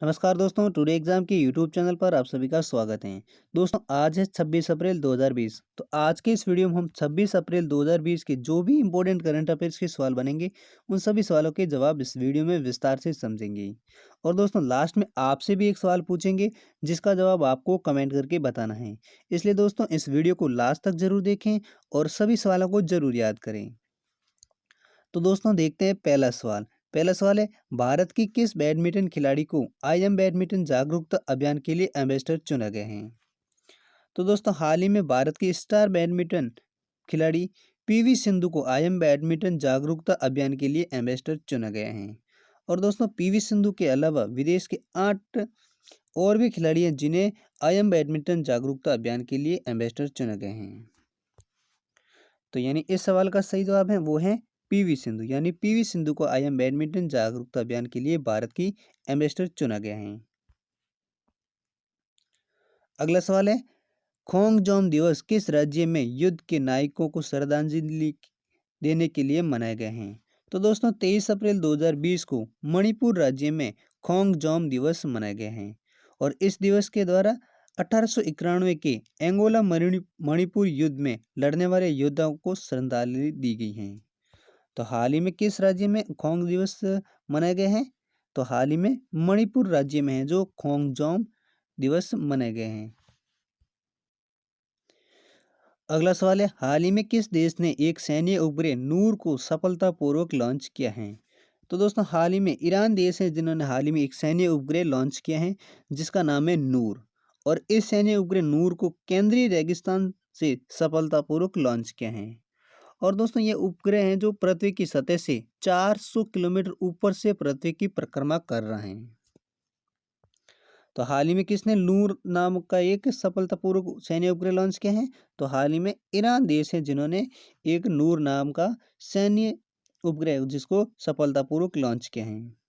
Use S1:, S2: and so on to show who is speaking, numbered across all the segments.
S1: नमस्कार दोस्तों, today exam के यूट्यूब चैनल पर आप सभी का स्वागत है। दोस्तों आज है 26 अप्रैल 2020। तो आज के इस वीडियो में हम 26 अप्रैल 2020 के जो भी इंपॉर्टेंट करंट अफेयर्स के सवाल बनेंगे उन सभी सवालों के जवाब इस वीडियो में विस्तार से समझेंगे। और दोस्तों लास्ट में आपसे भी एक सवाल पूछेंगे जिसका जवाब आपको कमेंट करके बताना है। इसलिए दोस्तों इस वीडियो को लास्ट तक जरूर देखें और सभी सवालों को जरूर याद करें। तो दोस्तों देखते हैं पहला सवाल है, भारत की किस बैडमिंटन खिलाड़ी को आईएम बैडमिंटन जागरूकता अभियान के लिए एम्बेसडर चुना गया है। तो दोस्तों हाल ही में भारत की स्टार बैडमिंटन खिलाड़ी पीवी सिंधु को आईएम बैडमिंटन जागरूकता अभियान के लिए एम्बेसडर चुना गया है। और दोस्तों पीवी सिंधु के अलावा विदेश के 8 और भी खिलाड़ी हैं जिन्हें आईएम बैडमिंटन जागरूकता अभियान के लिए एम्बेसडर चुने गए हैं। तो यानी इस सवाल का सही जवाब है वो है पीवी सिंधु। यानी पीवी सिंधु को आईएम बैडमिंटन जागरूकता अभियान के लिए भारत की एम्बेसडर चुना गया है। अगला सवाल है, खोंगजोम दिवस किस राज्य में युद्ध के नायकों को श्रद्धांजलि देने के लिए मनाया गया है। तो दोस्तों 23 अप्रैल 2020 को मणिपुर राज्य में खोंगजोम दिवस मनाया गया है। और इस दिवस के द्वारा 1891 के एंगोला मणिपुर युद्ध में लड़ने वाले योद्धाओं को श्रद्धांजलि दी गई है। तो हाल ही में किस राज्य में खोंग दिवस मनाए गए हैं। तो हाल ही में मणिपुर राज्य में है जो खोंगजोम दिवस मनाए गए हैं। अगला सवाल है, हाल ही में किस देश ने एक सैन्य उपग्रह नूर को सफलतापूर्वक लॉन्च किया है। तो दोस्तों हाल ही में ईरान देश है जिन्होंने हाल ही में एक सैन्य उपग्रह लॉन्च किया है जिसका नाम है नूर। और इस सैन्य उपग्रह नूर को केंद्रीय रेगिस्तान से सफलतापूर्वक लॉन्च किया है। और दोस्तों ये उपग्रह हैं जो पृथ्वी की सतह से 400 किलोमीटर ऊपर से पृथ्वी की परिक्रमा कर रहे हैं। तो हाल ही में किसने नूर नाम का एक सफलतापूर्वक सैन्य उपग्रह लॉन्च किया है। तो हाल ही में ईरान देश है जिन्होंने एक नूर नाम का सैन्य उपग्रह जिसको सफलतापूर्वक लॉन्च किया है।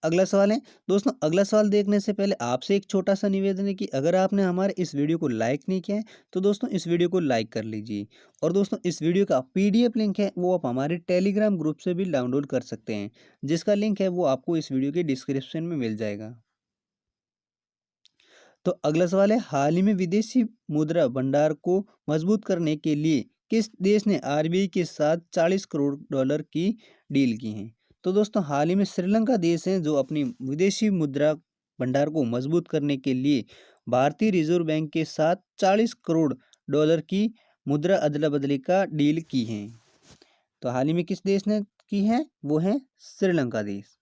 S1: अगला सवाल है, दोस्तों अगला सवाल देखने से पहले आपसे एक छोटा सा निवेदन है कि अगर आपने हमारे इस वीडियो को लाइक नहीं किया है तो दोस्तों इस वीडियो को लाइक कर लीजिए। और दोस्तों इस वीडियो का पीडीएफ लिंक है वो आप हमारे टेलीग्राम ग्रुप से भी डाउनलोड कर सकते हैं जिसका लिंक है वो आपको इस वीडियो के डिस्क्रिप्शन में मिल जाएगा। तो अगला सवाल है, हाल ही में विदेशी मुद्रा भंडार को मजबूत करने के लिए किस देश ने आरबीआई के साथ 40 करोड़ डॉलर की डील की है। तो दोस्तों हाल ही में श्रीलंका देश है जो अपनी विदेशी मुद्रा भंडार को मजबूत करने के लिए भारतीय रिजर्व बैंक के साथ 40 करोड़ डॉलर की मुद्रा अदला बदली का डील की है। तो हाल ही में किस देश ने की है वो है श्रीलंका देश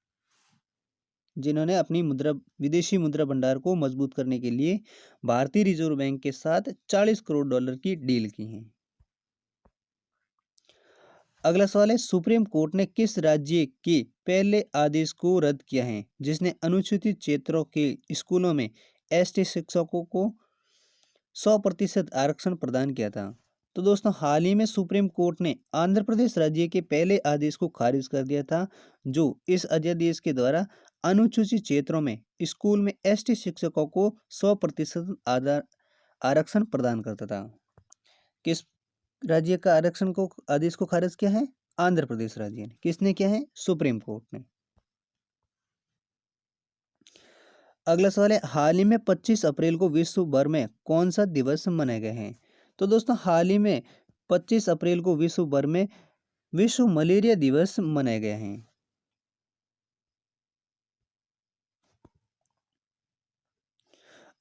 S1: जिन्होंने अपनी विदेशी मुद्रा भंडार को मजबूत करने के लिए भारतीय रिजर्व बैंक के साथ 40 करोड़ डॉलर की डील की है। अगला सवाल है, सुप्रीम कोर्ट ने किस राज्य के पहले आदेश को रद्द किया है जिसने अनुसूचित क्षेत्रों के स्कूलों में एसटी शिक्षकों को 100% आरक्षण प्रदान किया था। तो दोस्तों हाल ही में सुप्रीम कोर्ट ने आंध्र प्रदेश राज्य के पहले आदेश को खारिज कर दिया था जो इस अध्यादेश के द्वारा अनुसूचित क्षेत्रों में स्कूल में एसटी शिक्षकों को 100% आधार आरक्षण प्रदान करता था। किस राज्य का आरक्षण को आदेश को खारिज किया है। आंध्र प्रदेश राज्य ने। किसने किया है। सुप्रीम कोर्ट ने। अगला सवाल है, हाल ही में 25 अप्रैल को विश्व भर में कौन सा दिवस मनाए गए हैं। तो दोस्तों हाल ही में 25 अप्रैल को विश्व भर में विश्व मलेरिया दिवस मनाए गए हैं।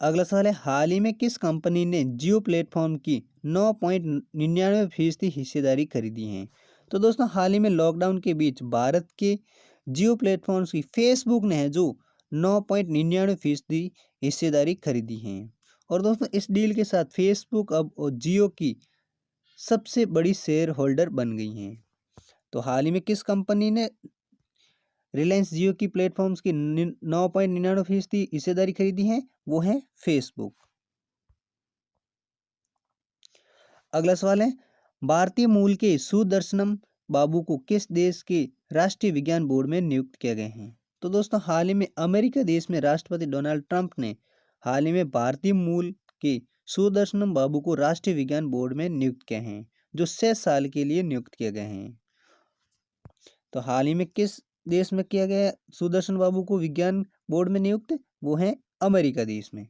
S1: अगला सवाल है, हाल ही में किस कंपनी ने जियो प्लेटफॉर्म की 9.99% हिस्सेदारी खरीदी है। तो दोस्तों हाल ही में लॉकडाउन के बीच भारत के जियो प्लेटफॉर्म्स की फेसबुक ने है जो 9.99% हिस्सेदारी खरीदी है। और दोस्तों इस डील के साथ फेसबुक अब जियो की सबसे बड़ी शेयर होल्डर बन गई हैं। तो हाल ही में किस कंपनी ने रिलायंस जियो की प्लेटफॉर्म्स की 9.99% हिस्सेदारी खरीदी है वो है फेसबुक। अगला सवाल है, भारतीय मूल के सुदर्शनम बाबू को किस देश के राष्ट्रीय विज्ञान बोर्ड में नियुक्त किया गया है। तो दोस्तों हाल ही में अमेरिका देश में राष्ट्रपति डोनाल्ड ट्रंप ने हाल ही में भारतीय मूल के सुदर्शनम बाबू को राष्ट्रीय विज्ञान बोर्ड में नियुक्त किया है जो 6 साल के लिए नियुक्त किए गए हैं। तो हाल ही में किस देश में किया गया है सुदर्शन बाबू को विज्ञान बोर्ड में नियुक्त? वो है अमेरिका देश में।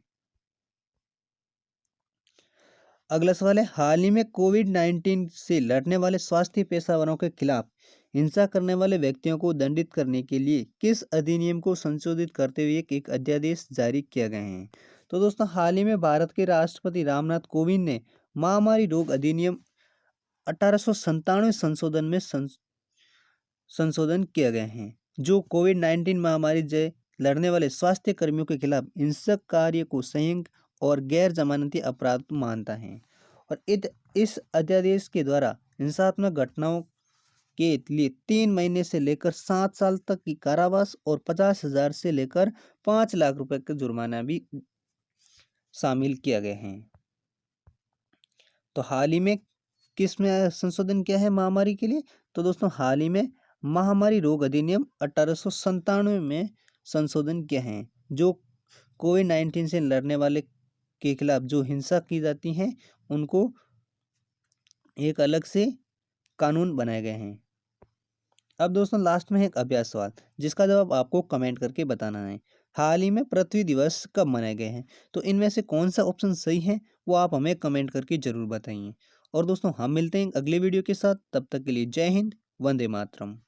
S1: अगला सवाल है, हाल ही में कोविड-19 से लड़ने वाले स्वास्थ्य पेशेवरों के खिलाफ हिंसा करने वाले व्यक्तियों को दंडित करने के लिए किस अधिनियम को संशोधित करते हुए एक अध्यादेश जारी किया गया है? तो दोस्तों, हाल ही में भारत के राष्ट्रपति रामनाथ कोविंद ने महामारी रोग अधिनियम 1897 संशोधन में संशोधन किया गया है, जो कोविड-19 महामारी से लड़ने वाले स्वास्थ्य कर्मियों के खिलाफ हिंसक कार्य को संयुक्त और गैर जमानती अपराध मानता है। और इस अध्यादेश के द्वारा हिंसात्मक घटनाओं के लिए 3 महीने से लेकर 7 साल तक की कारावास और 50,000 से लेकर 5 लाख रुपए का जुर्माना भी शामिल किया गया है। तो हाल ही में किस में संशोधन किया है महामारी के लिए? तो दोस्तों, हाल ही में महामारी रोग अधिनियम 1897 में संशोधन किया है, जो कोविड-19 से लड़ने वाले के खिलाफ जो हिंसा की जाती है, उनको एक अलग से कानून बनाए गए हैं। अब दोस्तों, लास्ट में एक अभ्यास सवाल, जिसका जवाब आपको कमेंट करके बताना है। हाल ही में पृथ्वी दिवस कब मनाए गए हैं? तो इनमें से कौन सा ऑप्शन सही है, वो आप हमें कमेंट करके जरूर बताइए। और दोस्तों, हम मिलते हैं अगले वीडियो के साथ, तब तक के लिए जय हिंद, वंदे मातरम।